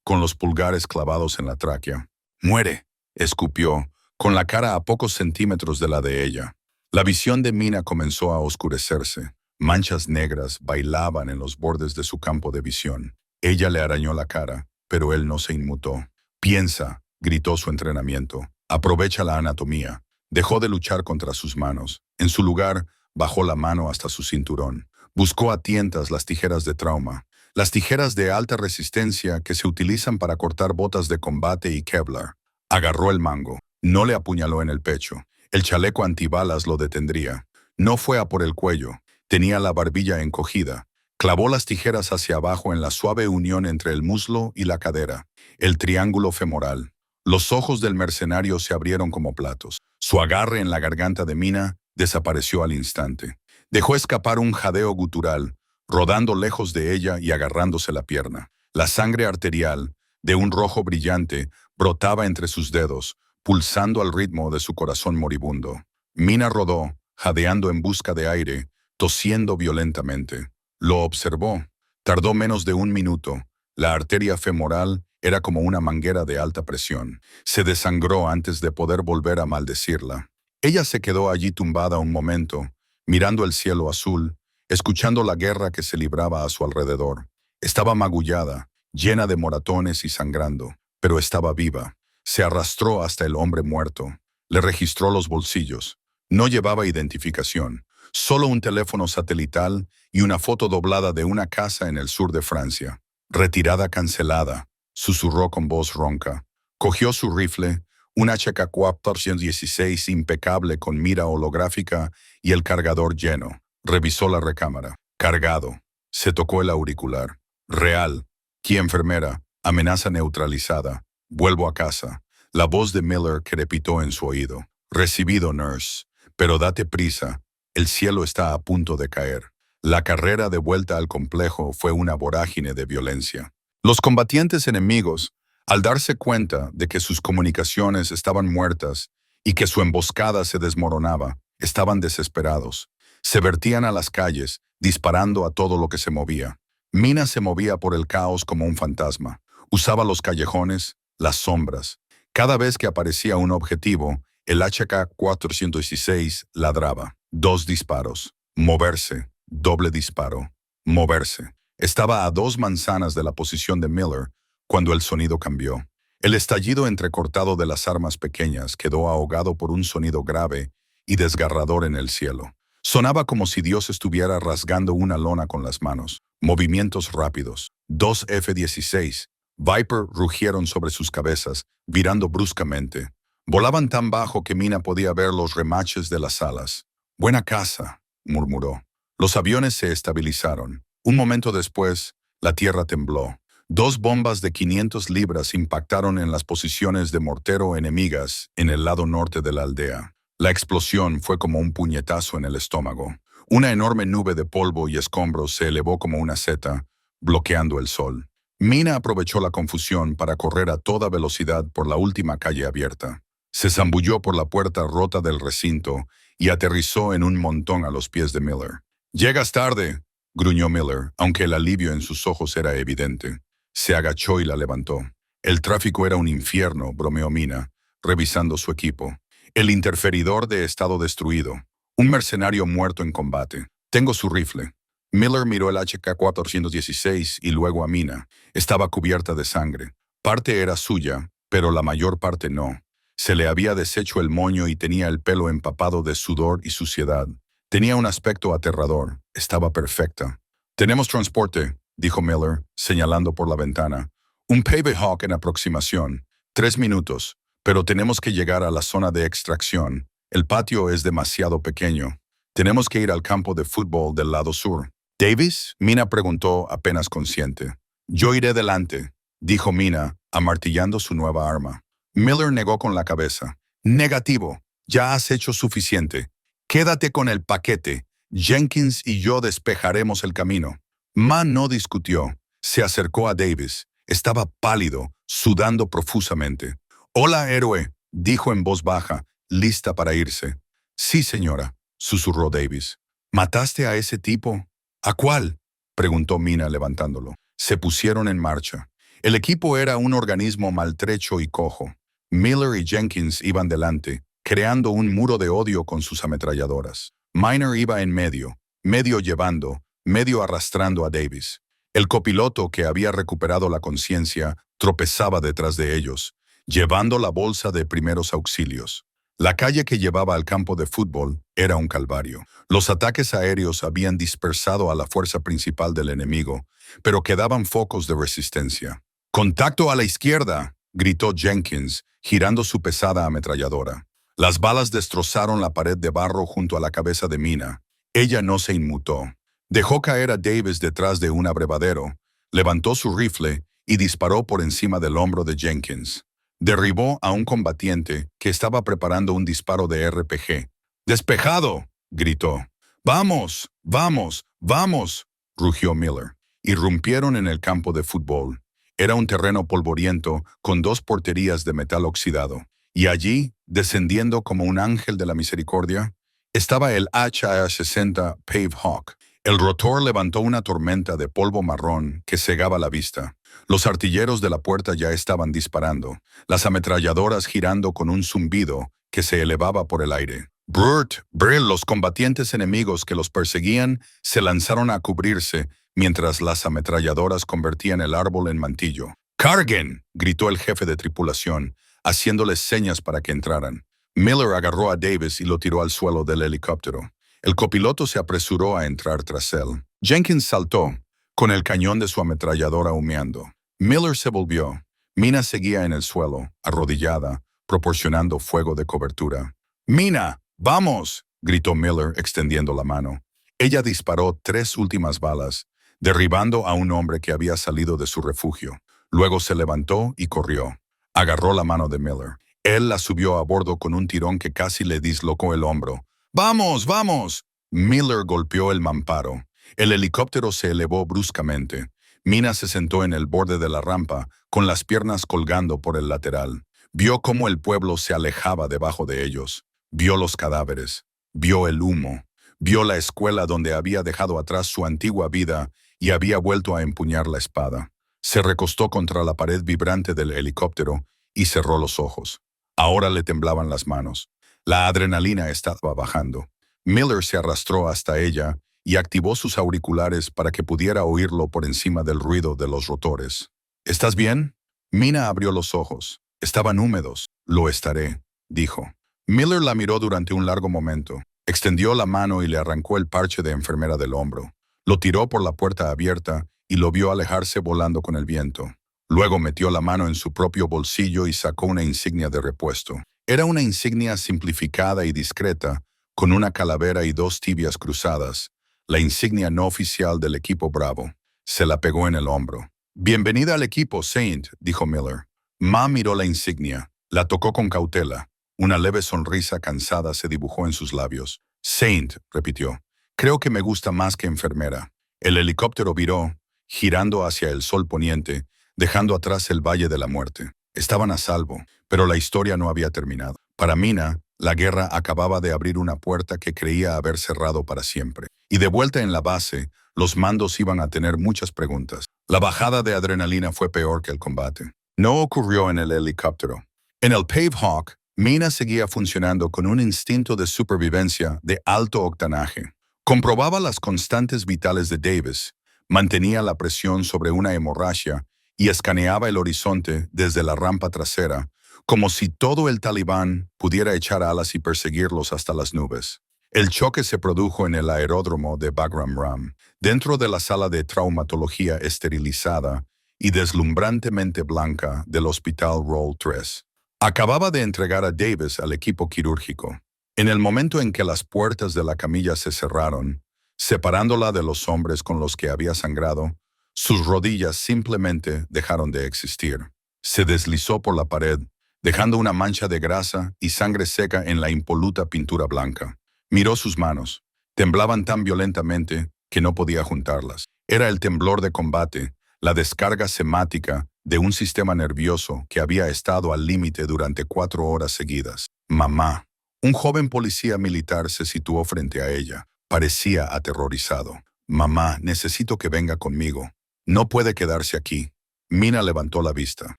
con los pulgares clavados en la tráquea. «¡Muere!», escupió, con la cara a pocos centímetros de la de ella. La visión de Mina comenzó a oscurecerse. Manchas negras bailaban en los bordes de su campo de visión. Ella le arañó la cara, pero él no se inmutó. «Piensa», gritó su entrenamiento. «Aprovecha la anatomía». Dejó de luchar contra sus manos. En su lugar, bajó la mano hasta su cinturón. Buscó a tientas las tijeras de trauma, las tijeras de alta resistencia que se utilizan para cortar botas de combate y Kevlar. Agarró el mango. No le apuñaló en el pecho. El chaleco antibalas lo detendría. No fue a por el cuello. Tenía la barbilla encogida. Clavó las tijeras hacia abajo en la suave unión entre el muslo y la cadera, el triángulo femoral. Los ojos del mercenario se abrieron como platos. Su agarre en la garganta de Mina desapareció al instante. Dejó escapar un jadeo gutural, rodando lejos de ella y agarrándose la pierna. La sangre arterial, de un rojo brillante, brotaba entre sus dedos, pulsando al ritmo de su corazón moribundo. Mina rodó, jadeando en busca de aire, tosiendo violentamente. Lo observó. Tardó menos de 1 minuto. La arteria femoral era como una manguera de alta presión. Se desangró antes de poder volver a maldecirla. Ella se quedó allí tumbada un momento, mirando el cielo azul, escuchando la guerra que se libraba a su alrededor. Estaba magullada, llena de moratones y sangrando, pero estaba viva. Se arrastró hasta el hombre muerto. Le registró los bolsillos. No llevaba identificación, solo un teléfono satelital y una foto doblada de una casa en el sur de Francia. Retirada cancelada, susurró con voz ronca. Cogió su rifle, un HK-416 impecable con mira holográfica y el cargador lleno. Revisó la recámara. Cargado. Se tocó el auricular. Real. ¿Qué enfermera? Amenaza neutralizada. Vuelvo a casa. La voz de Miller crepitó en su oído. Recibido, nurse. Pero date prisa. El cielo está a punto de caer. La carrera de vuelta al complejo fue una vorágine de violencia. Los combatientes enemigos, al darse cuenta de que sus comunicaciones estaban muertas y que su emboscada se desmoronaba, estaban desesperados. Se vertían a las calles, disparando a todo lo que se movía. Mina se movía por el caos como un fantasma. Usaba los callejones, las sombras. Cada vez que aparecía un objetivo, el HK-416 ladraba. 2 disparos. Moverse. Doble disparo. Moverse. Estaba a 2 manzanas de la posición de Miller cuando el sonido cambió. El estallido entrecortado de las armas pequeñas quedó ahogado por un sonido grave y desgarrador en el cielo. Sonaba como si Dios estuviera rasgando una lona con las manos. Movimientos rápidos. 2 F-16 Viper rugieron sobre sus cabezas, virando bruscamente. Volaban tan bajo que Mina podía ver los remaches de las alas. «Buena casa», murmuró. Los aviones se estabilizaron. Un momento después, la tierra tembló. 2 bombas de 500 libras impactaron en las posiciones de mortero enemigas en el lado norte de la aldea. La explosión fue como un puñetazo en el estómago. Una enorme nube de polvo y escombros se elevó como una seta, bloqueando el sol. Mina aprovechó la confusión para correr a toda velocidad por la última calle abierta. Se zambulló por la puerta rota del recinto y aterrizó en un montón a los pies de Miller. «Llegas tarde», gruñó Miller, aunque el alivio en sus ojos era evidente. Se agachó y la levantó. «El tráfico era un infierno», bromeó Mina, revisando su equipo. «El interferidor de estado destruido. Un mercenario muerto en combate. Tengo su rifle». Miller miró el HK-416 y luego a Mina. Estaba cubierta de sangre. Parte era suya, pero la mayor parte no. Se le había deshecho el moño y tenía el pelo empapado de sudor y suciedad. Tenía un aspecto aterrador. Estaba perfecta. «Tenemos transporte», dijo Miller, señalando por la ventana. «Un Pavehawk en aproximación. 3 minutos. Pero tenemos que llegar a la zona de extracción. El patio es demasiado pequeño. Tenemos que ir al campo de fútbol del lado sur». «¿Davis?», Mina preguntó, apenas consciente. «Yo iré delante», dijo Mina, amartillando su nueva arma. Miller negó con la cabeza. «Negativo. Ya has hecho suficiente. Quédate con el paquete. Jenkins y yo despejaremos el camino». Ma no discutió. Se acercó a Davis. Estaba pálido, sudando profusamente. «Hola, héroe», dijo en voz baja, lista para irse. «Sí, señora», susurró Davis. «¿Mataste a ese tipo?» «¿A cuál?», preguntó Mina levantándolo. Se pusieron en marcha. El equipo era un organismo maltrecho y cojo. Miller y Jenkins iban delante, creando un muro de odio con sus ametralladoras. Miner iba en medio, medio llevando, medio arrastrando a Davis. El copiloto, que había recuperado la conciencia, tropezaba detrás de ellos, llevando la bolsa de primeros auxilios. La calle que llevaba al campo de fútbol era un calvario. Los ataques aéreos habían dispersado a la fuerza principal del enemigo, pero quedaban focos de resistencia. «¡Contacto a la izquierda!», gritó Jenkins, girando su pesada ametralladora. Las balas destrozaron la pared de barro junto a la cabeza de Mina. Ella no se inmutó. Dejó caer a Davis detrás de un abrevadero, levantó su rifle y disparó por encima del hombro de Jenkins. Derribó a un combatiente que estaba preparando un disparo de RPG. «¡Despejado!», gritó. «¡Vamos! ¡Vamos! ¡Vamos!», rugió Miller. Irrumpieron en el campo de fútbol. Era un terreno polvoriento con 2 porterías de metal oxidado. Y allí, descendiendo como un ángel de la misericordia, estaba el HA-60 Pavehawk. El rotor levantó una tormenta de polvo marrón que cegaba la vista. Los artilleros de la puerta ya estaban disparando, las ametralladoras girando con un zumbido que se elevaba por el aire. Los combatientes enemigos que los perseguían se lanzaron a cubrirse mientras las ametralladoras convertían el árbol en mantillo. ¡Carguen!, gritó el jefe de tripulación, haciéndoles señas para que entraran. Miller agarró a Davis y lo tiró al suelo del helicóptero. El copiloto se apresuró a entrar tras él. Jenkins saltó, con el cañón de su ametralladora humeando. Miller se volvió. Mina seguía en el suelo, arrodillada, proporcionando fuego de cobertura. «¡Mina, vamos!», gritó Miller, extendiendo la mano. Ella disparó 3 últimas balas, derribando a un hombre que había salido de su refugio. Luego se levantó y corrió. Agarró la mano de Miller. Él la subió a bordo con un tirón que casi le dislocó el hombro. «¡Vamos, vamos!». Miller golpeó el mamparo. El helicóptero se elevó bruscamente. Mina se sentó en el borde de la rampa, con las piernas colgando por el lateral. Vio cómo el pueblo se alejaba debajo de ellos. Vio los cadáveres. Vio el humo. Vio la escuela donde había dejado atrás su antigua vida y había vuelto a empuñar la espada. Se recostó contra la pared vibrante del helicóptero y cerró los ojos. Ahora le temblaban las manos. La adrenalina estaba bajando. Miller se arrastró hasta ella y activó sus auriculares para que pudiera oírlo por encima del ruido de los rotores. «¿Estás bien?». Mina abrió los ojos. Estaban húmedos. «Lo estaré», dijo. Miller la miró durante un largo momento. Extendió la mano y le arrancó el parche de enfermera del hombro. Lo tiró por la puerta abierta y lo vio alejarse volando con el viento. Luego metió la mano en su propio bolsillo y sacó una insignia de repuesto. Era una insignia simplificada y discreta, con una calavera y 2 tibias cruzadas, la insignia no oficial del equipo Bravo. Se la pegó en el hombro. «Bienvenida al equipo, Saint», dijo Miller. Ma miró la insignia, la tocó con cautela. Una leve sonrisa cansada se dibujó en sus labios. «Saint», repitió. «Creo que me gusta más que enfermera». El helicóptero viró, girando hacia el sol poniente, dejando atrás el Valle de la Muerte. Estaban a salvo, pero la historia no había terminado. Para Mina, la guerra acababa de abrir una puerta que creía haber cerrado para siempre. Y de vuelta en la base, los mandos iban a tener muchas preguntas. La bajada de adrenalina fue peor que el combate. No ocurrió en el helicóptero. En el Pave Hawk, Mina seguía funcionando con un instinto de supervivencia de alto octanaje. Comprobaba las constantes vitales de Davis, mantenía la presión sobre una hemorragia y escaneaba el horizonte desde la rampa trasera, como si todo el Talibán pudiera echar alas y perseguirlos hasta las nubes. El choque se produjo en el aeródromo de Bagram Ram, dentro de la sala de traumatología esterilizada y deslumbrantemente blanca del Hospital Roll 3. Acababa de entregar a Davis al equipo quirúrgico. En el momento en que las puertas de la camilla se cerraron, separándola de los hombres con los que había sangrado, sus rodillas simplemente dejaron de existir. Se deslizó por la pared, dejando una mancha de grasa y sangre seca en la impoluta pintura blanca. Miró sus manos. Temblaban tan violentamente que no podía juntarlas. Era el temblor de combate, la descarga semática de un sistema nervioso que había estado al límite durante 4 horas seguidas. «Mamá». Un joven policía militar se situó frente a ella. Parecía aterrorizado. «Mamá, necesito que venga conmigo. No puede quedarse aquí». Mina levantó la vista.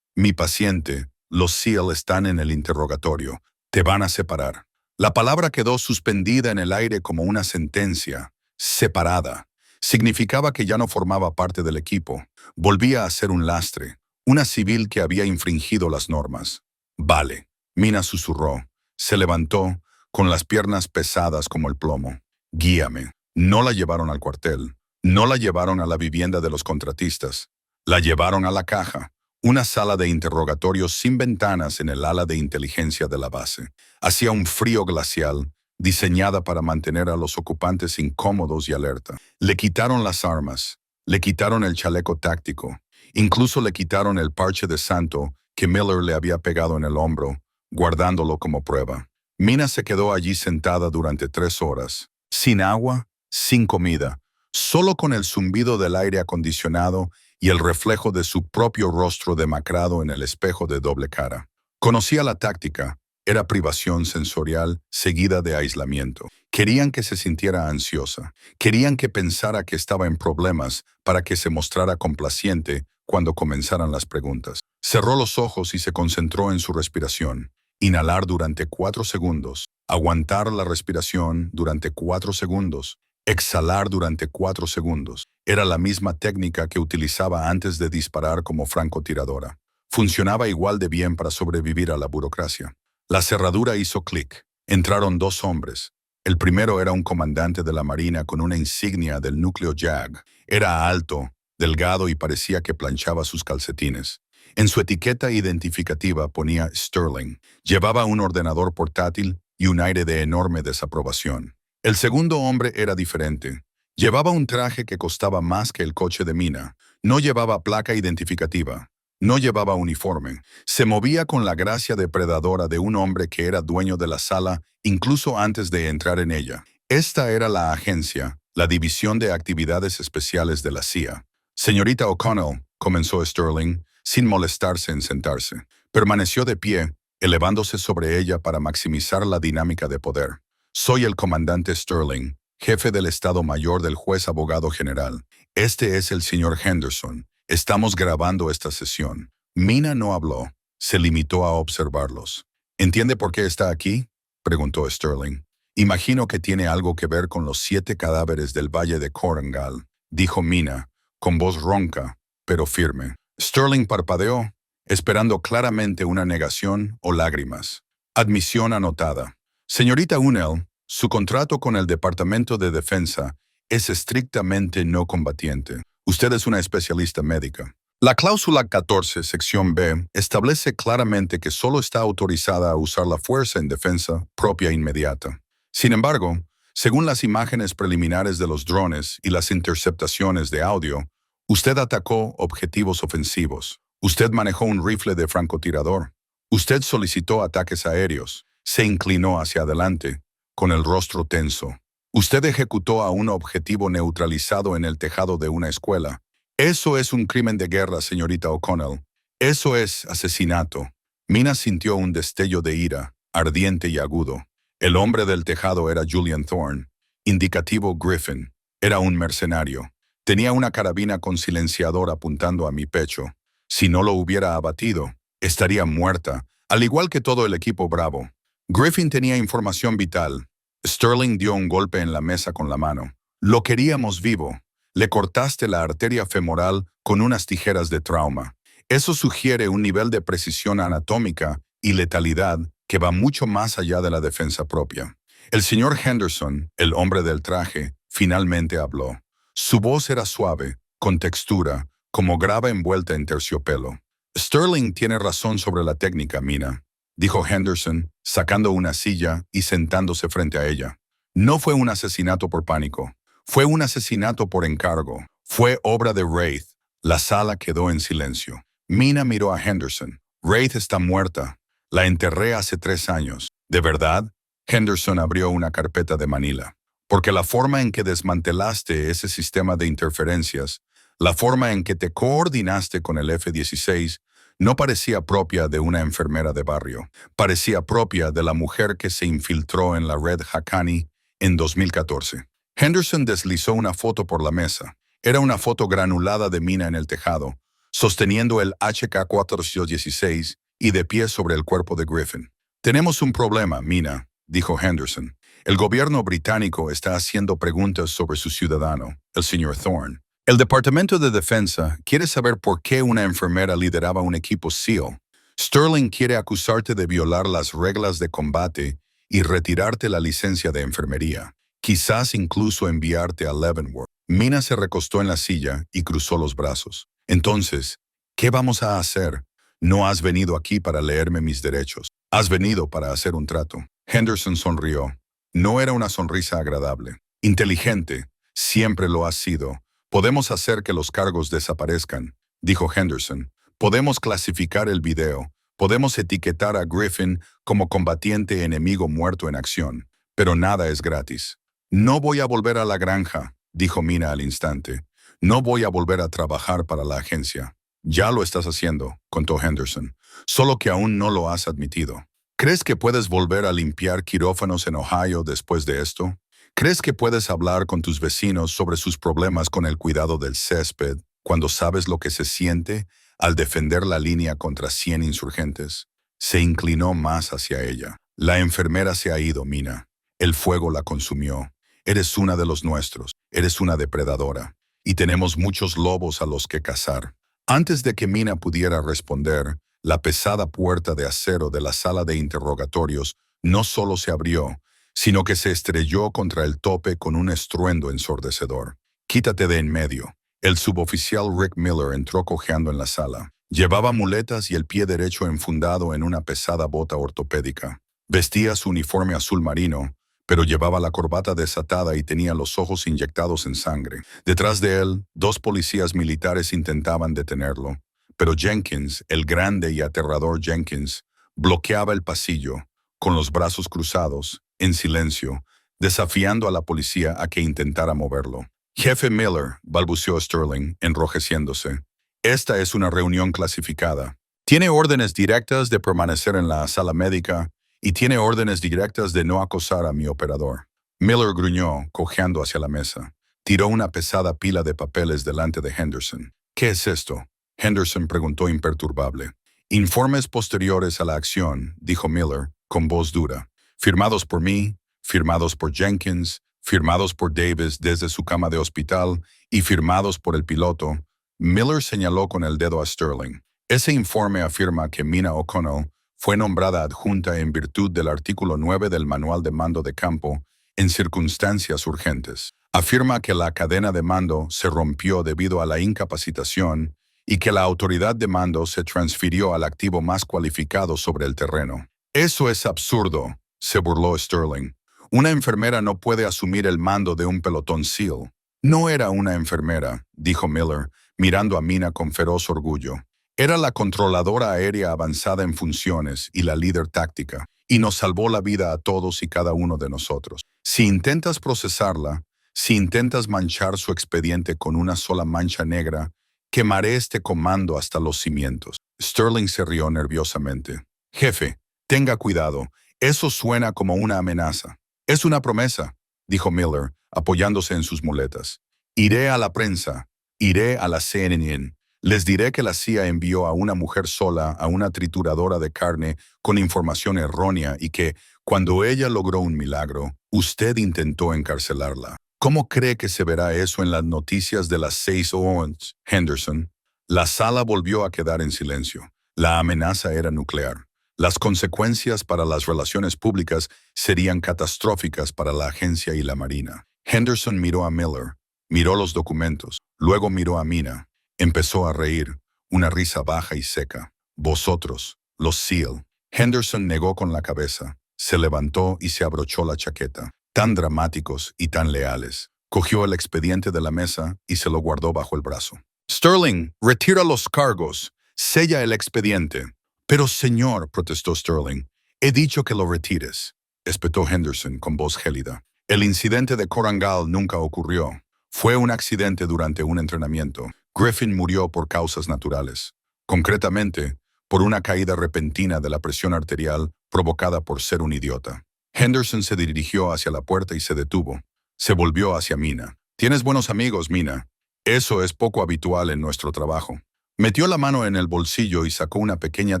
«Mi paciente, los SEAL están en el interrogatorio. Te van a separar». La palabra quedó suspendida en el aire como una sentencia. Separada. Significaba que ya no formaba parte del equipo. Volvía a ser un lastre. Una civil que había infringido las normas. «Vale». Mina susurró. Se levantó, con las piernas pesadas como el plomo. «Guíame». No la llevaron al cuartel. No la llevaron a la vivienda de los contratistas. La llevaron a la caja, una sala de interrogatorios sin ventanas en el ala de inteligencia de la base. Hacía un frío glacial, diseñada para mantener a los ocupantes incómodos y alerta. Le quitaron las armas, le quitaron el chaleco táctico, incluso le quitaron el parche de santo que Miller le había pegado en el hombro, guardándolo como prueba. Mina se quedó allí sentada durante 3 horas, sin agua, sin comida, solo con el zumbido del aire acondicionado y el reflejo de su propio rostro demacrado en el espejo de doble cara. Conocía la táctica, era privación sensorial seguida de aislamiento. Querían que se sintiera ansiosa. Querían que pensara que estaba en problemas para que se mostrara complaciente cuando comenzaran las preguntas. Cerró los ojos y se concentró en su respiración. Inhalar durante 4 segundos. Aguantar la respiración durante 4 segundos. Exhalar durante 4 segundos. Era la misma técnica que utilizaba antes de disparar como francotiradora. Funcionaba igual de bien para sobrevivir a la burocracia. La cerradura hizo clic. Entraron 2 hombres. El primero era un comandante de la Marina con una insignia del núcleo JAG. Era alto, delgado y parecía que planchaba sus calcetines. En su etiqueta identificativa ponía Sterling. Llevaba un ordenador portátil y un aire de enorme desaprobación. El segundo hombre era diferente. Llevaba un traje que costaba más que el coche de Mina. No llevaba placa identificativa. No llevaba uniforme. Se movía con la gracia depredadora de un hombre que era dueño de la sala incluso antes de entrar en ella. Esta era la agencia, la División de Actividades Especiales de la CIA. Señorita O'Connell, comenzó Sterling, sin molestarse en sentarse. Permaneció de pie, elevándose sobre ella para maximizar la dinámica de poder. Soy el comandante Sterling, jefe del Estado Mayor del juez abogado general. Este es el señor Henderson. Estamos grabando esta sesión. Mina no habló. Se limitó a observarlos. ¿Entiende por qué está aquí?, preguntó Sterling. Imagino que tiene algo que ver con los 7 cadáveres del Valle de Korengal, dijo Mina, con voz ronca, pero firme. Sterling parpadeó, esperando claramente una negación o lágrimas. Admisión anotada. Señorita Unell, su contrato con el Departamento de Defensa es estrictamente no combatiente. Usted es una especialista médica. La cláusula 14, sección B, establece claramente que solo está autorizada a usar la fuerza en defensa propia inmediata. Sin embargo, según las imágenes preliminares de los drones y las interceptaciones de audio, usted atacó objetivos ofensivos. Usted manejó un rifle de francotirador. Usted solicitó ataques aéreos. Se inclinó hacia adelante, con el rostro tenso. Usted ejecutó a un objetivo neutralizado en el tejado de una escuela. Eso es un crimen de guerra, señorita O'Connell. Eso es asesinato. Mina sintió un destello de ira, ardiente y agudo. El hombre del tejado era Julian Thorne, indicativo Griffin. Era un mercenario. Tenía una carabina con silenciador apuntando a mi pecho. Si no lo hubiera abatido, estaría muerta, al igual que todo el equipo Bravo. Griffin tenía información vital. Sterling dio un golpe en la mesa con la mano. Lo queríamos vivo. Le cortaste la arteria femoral con unas tijeras de trauma. Eso sugiere un nivel de precisión anatómica y letalidad que va mucho más allá de la defensa propia. El señor Henderson, el hombre del traje, finalmente habló. Su voz era suave, con textura, como grava envuelta en terciopelo. Sterling tiene razón sobre la técnica, Mina, dijo Henderson, sacando una silla y sentándose frente a ella. No fue un asesinato por pánico. Fue un asesinato por encargo. Fue obra de Wraith. La sala quedó en silencio. Mina miró a Henderson. Wraith está muerta. La enterré hace 3 años. ¿De verdad? Henderson abrió una carpeta de Manila. Porque la forma en que desmantelaste ese sistema de interferencias, la forma en que te coordinaste con el F-16, no parecía propia de una enfermera de barrio. Parecía propia de la mujer que se infiltró en la red Haqqani en 2014. Henderson deslizó una foto por la mesa. Era una foto granulada de Mina en el tejado, sosteniendo el HK-416 y de pie sobre el cuerpo de Griffin. Tenemos un problema, Mina, dijo Henderson. El gobierno británico está haciendo preguntas sobre su ciudadano, el señor Thorne. El Departamento de Defensa quiere saber por qué una enfermera lideraba un equipo SEAL. Sterling quiere acusarte de violar las reglas de combate y retirarte la licencia de enfermería. Quizás incluso enviarte a Leavenworth. Mina se recostó en la silla y cruzó los brazos. Entonces, ¿qué vamos a hacer? No has venido aquí para leerme mis derechos. Has venido para hacer un trato. Henderson sonrió. No era una sonrisa agradable. Inteligente, siempre lo has sido. Podemos hacer que los cargos desaparezcan, dijo Henderson. Podemos clasificar el video. Podemos etiquetar a Griffin como combatiente enemigo muerto en acción. Pero nada es gratis. No voy a volver a la granja, dijo Mina al instante. No voy a volver a trabajar para la agencia. Ya lo estás haciendo, contó Henderson. Solo que aún no lo has admitido. ¿Crees que puedes volver a limpiar quirófanos en Ohio después de esto? ¿Crees que puedes hablar con tus vecinos sobre sus problemas con el cuidado del césped cuando sabes lo que se siente al defender la línea contra 100 insurgentes? Se inclinó más hacia ella. La enfermera se ha ido, Mina. El fuego la consumió. Eres una de los nuestros. Eres una depredadora. Y tenemos muchos lobos a los que cazar. Antes de que Mina pudiera responder, la pesada puerta de acero de la sala de interrogatorios no solo se abrió, sino que se estrelló contra el tope con un estruendo ensordecedor. «Quítate de en medio». El suboficial Rick Miller entró cojeando en la sala. Llevaba muletas y el pie derecho enfundado en una pesada bota ortopédica. Vestía su uniforme azul marino, pero llevaba la corbata desatada y tenía los ojos inyectados en sangre. Detrás de él, 2 policías militares intentaban detenerlo, pero Jenkins, el grande y aterrador Jenkins, bloqueaba el pasillo, con los brazos cruzados, en silencio, desafiando a la policía a que intentara moverlo. «Jefe Miller», balbuceó Sterling, enrojeciéndose. «Esta es una reunión clasificada. Tiene órdenes directas de permanecer en la sala médica y tiene órdenes directas de no acosar a mi operador». Miller gruñó, cojeando hacia la mesa. Tiró una pesada pila de papeles delante de Henderson. «¿Qué es esto?», Henderson preguntó imperturbable. «Informes posteriores a la acción», dijo Miller, con voz dura. «Firmados por mí, firmados por Jenkins, firmados por Davis desde su cama de hospital y firmados por el piloto». Miller señaló con el dedo a Sterling. «Ese informe afirma que Mina O'Connell fue nombrada adjunta en virtud del artículo 9 del Manual de Mando de Campo en circunstancias urgentes. Afirma que la cadena de mando se rompió debido a la incapacitación y que la autoridad de mando se transfirió al activo más cualificado sobre el terreno». «Eso es absurdo», se burló Sterling. «Una enfermera no puede asumir el mando de un pelotón SEAL». «No era una enfermera», dijo Miller, mirando a Mina con feroz orgullo. «Era la controladora aérea avanzada en funciones y la líder táctica, y nos salvó la vida a todos y cada uno de nosotros. Si intentas procesarla, si intentas manchar su expediente con una sola mancha negra, quemaré este comando hasta los cimientos». Sterling se rió nerviosamente. «Jefe, tenga cuidado. Eso suena como una amenaza». «Es una promesa», dijo Miller, apoyándose en sus muletas. «Iré a la prensa, iré a la CNN. Les diré que la CIA envió a una mujer sola a una trituradora de carne con información errónea y que, cuando ella logró un milagro, usted intentó encarcelarla. ¿Cómo cree que se verá eso en las noticias de las 6 horas, Henderson?» La sala volvió a quedar en silencio. La amenaza era nuclear. Las consecuencias para las relaciones públicas serían catastróficas para la agencia y la Marina. Henderson miró a Miller, miró los documentos, luego miró a Mina. Empezó a reír, una risa baja y seca. «Vosotros, los SEAL». Henderson negó con la cabeza, se levantó y se abrochó la chaqueta. Tan dramáticos y tan leales. Cogió el expediente de la mesa y se lo guardó bajo el brazo. «Sterling, retira los cargos. Sella el expediente». «Pero, señor», protestó Sterling, «he dicho que lo retires», espetó Henderson con voz gélida. «El incidente de Korangal nunca ocurrió. Fue un accidente durante un entrenamiento. Griffin murió por causas naturales. Concretamente, por una caída repentina de la presión arterial provocada por ser un idiota». Henderson se dirigió hacia la puerta y se detuvo. Se volvió hacia Mina. «Tienes buenos amigos, Mina. Eso es poco habitual en nuestro trabajo». Metió la mano en el bolsillo y sacó una pequeña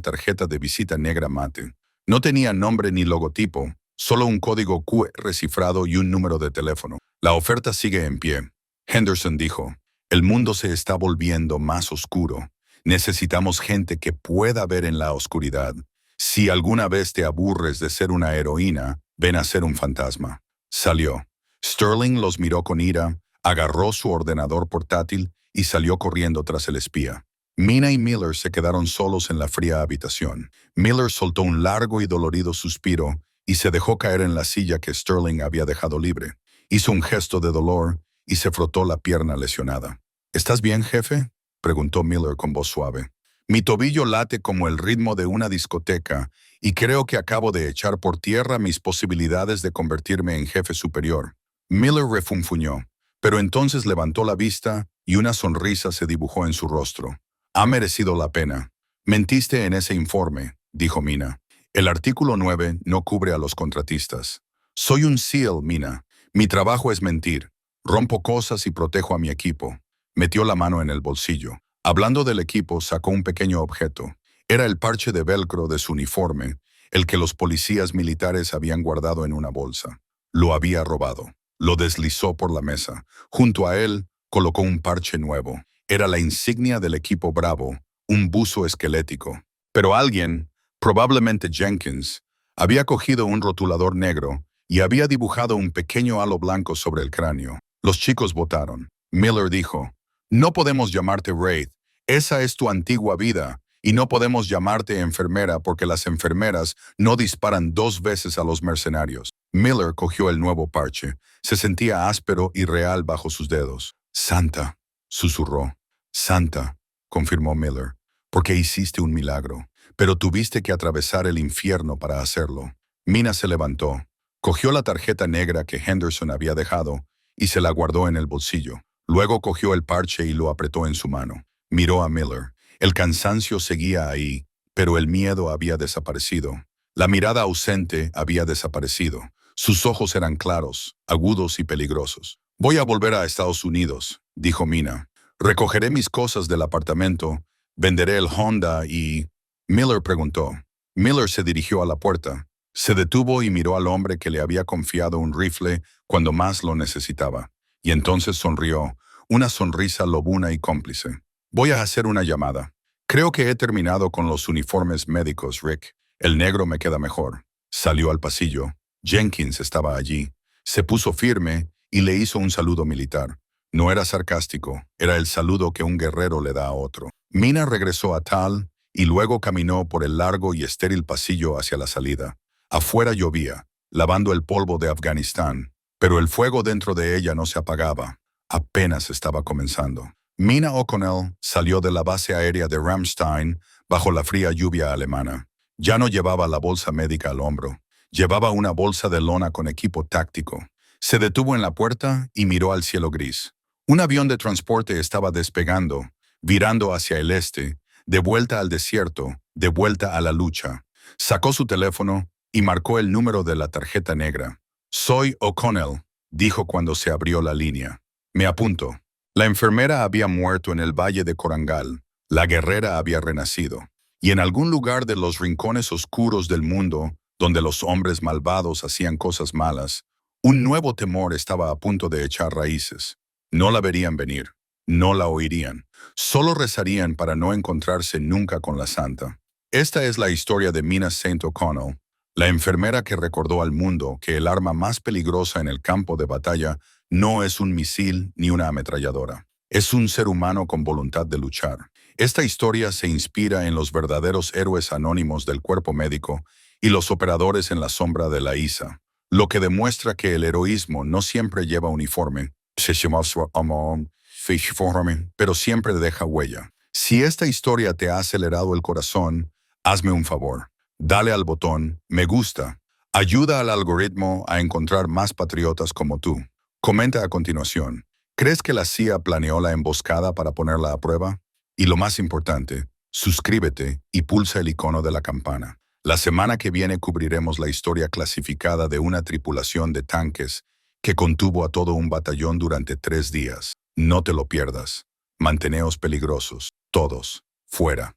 tarjeta de visita negra mate. No tenía nombre ni logotipo, solo un código QR cifrado y un número de teléfono. «La oferta sigue en pie», Henderson dijo. «El mundo se está volviendo más oscuro. Necesitamos gente que pueda ver en la oscuridad. Si alguna vez te aburres de ser una heroína, ven a ser un fantasma». Salió. Sterling los miró con ira, agarró su ordenador portátil y salió corriendo tras el espía. Mina y Miller se quedaron solos en la fría habitación. Miller soltó un largo y dolorido suspiro y se dejó caer en la silla que Sterling había dejado libre. Hizo un gesto de dolor y se frotó la pierna lesionada. «¿Estás bien, jefe?», preguntó Miller con voz suave. «Mi tobillo late como el ritmo de una discoteca y creo que acabo de echar por tierra mis posibilidades de convertirme en jefe superior». Miller refunfuñó, pero entonces levantó la vista y una sonrisa se dibujó en su rostro. «Ha merecido la pena. Mentiste en ese informe», dijo Mina. «El artículo 9 no cubre a los contratistas. Soy un SEAL, Mina. Mi trabajo es mentir. Rompo cosas y protejo a mi equipo. Metió la mano en el bolsillo. Hablando del equipo, sacó un pequeño objeto. Era el parche de velcro de su uniforme, el que los policías militares habían guardado en una bolsa. Lo había robado. Lo deslizó por la mesa. Junto a él, colocó un parche nuevo. Era la insignia del equipo Bravo, un buzo esquelético. Pero alguien, probablemente Jenkins, había cogido un rotulador negro y había dibujado un pequeño halo blanco sobre el cráneo. Los chicos votaron. Miller dijo, «No podemos llamarte Wraith. Esa es tu antigua vida. Y no podemos llamarte enfermera porque las enfermeras no disparan 2 veces a los mercenarios». Miller cogió el nuevo parche. Se sentía áspero y real bajo sus dedos. «Santa», susurró. «Santa», confirmó Miller, «porque hiciste un milagro. Pero tuviste que atravesar el infierno para hacerlo». Mina se levantó. Cogió la tarjeta negra que Henderson había dejado y se la guardó en el bolsillo. Luego cogió el parche y lo apretó en su mano. Miró a Miller. El cansancio seguía ahí, pero el miedo había desaparecido. La mirada ausente había desaparecido. Sus ojos eran claros, agudos y peligrosos. «Voy a volver a Estados Unidos», dijo Mina. «Recogeré mis cosas del apartamento, venderé el Honda y...» Miller preguntó. Miller se dirigió a la puerta. Se detuvo y miró al hombre que le había confiado un rifle cuando más lo necesitaba. Y entonces sonrió, una sonrisa lobuna y cómplice. «Voy a hacer una llamada. Creo que he terminado con los uniformes médicos, Rick. El negro me queda mejor». Salió al pasillo. Jenkins estaba allí. Se puso firme y le hizo un saludo militar. No era sarcástico, era el saludo que un guerrero le da a otro. Mina regresó a Tal y luego caminó por el largo y estéril pasillo hacia la salida. Afuera llovía, lavando el polvo de Afganistán, pero el fuego dentro de ella no se apagaba. Apenas estaba comenzando. Mina O'Connell salió de la base aérea de Ramstein bajo la fría lluvia alemana. Ya no llevaba la bolsa médica al hombro. Llevaba una bolsa de lona con equipo táctico. Se detuvo en la puerta y miró al cielo gris. Un avión de transporte estaba despegando, virando hacia el este, de vuelta al desierto, de vuelta a la lucha. Sacó su teléfono y marcó el número de la tarjeta negra. «Soy O'Connell», dijo cuando se abrió la línea. «Me apunto». La enfermera había muerto en el valle de Korangal. La guerrera había renacido. Y en algún lugar de los rincones oscuros del mundo, donde los hombres malvados hacían cosas malas, un nuevo temor estaba a punto de echar raíces. No la verían venir. No la oirían. Solo rezarían para no encontrarse nunca con la santa. Esta es la historia de Mina St. O'Connell, la enfermera que recordó al mundo que el arma más peligrosa en el campo de batalla no es un misil ni una ametralladora. Es un ser humano con voluntad de luchar. Esta historia se inspira en los verdaderos héroes anónimos del cuerpo médico y los operadores en la sombra de la ISA, lo que demuestra que el heroísmo no siempre lleva uniforme, pero siempre deja huella. Si esta historia te ha acelerado el corazón, hazme un favor. Dale al botón «Me gusta». Ayuda al algoritmo a encontrar más patriotas como tú. Comenta a continuación. ¿Crees que la CIA planeó la emboscada para ponerla a prueba? Y lo más importante, suscríbete y pulsa el icono de la campana. La semana que viene cubriremos la historia clasificada de una tripulación de tanques que contuvo a todo un batallón durante 3 días. No te lo pierdas. Manteneos peligrosos. Todos. Fuera.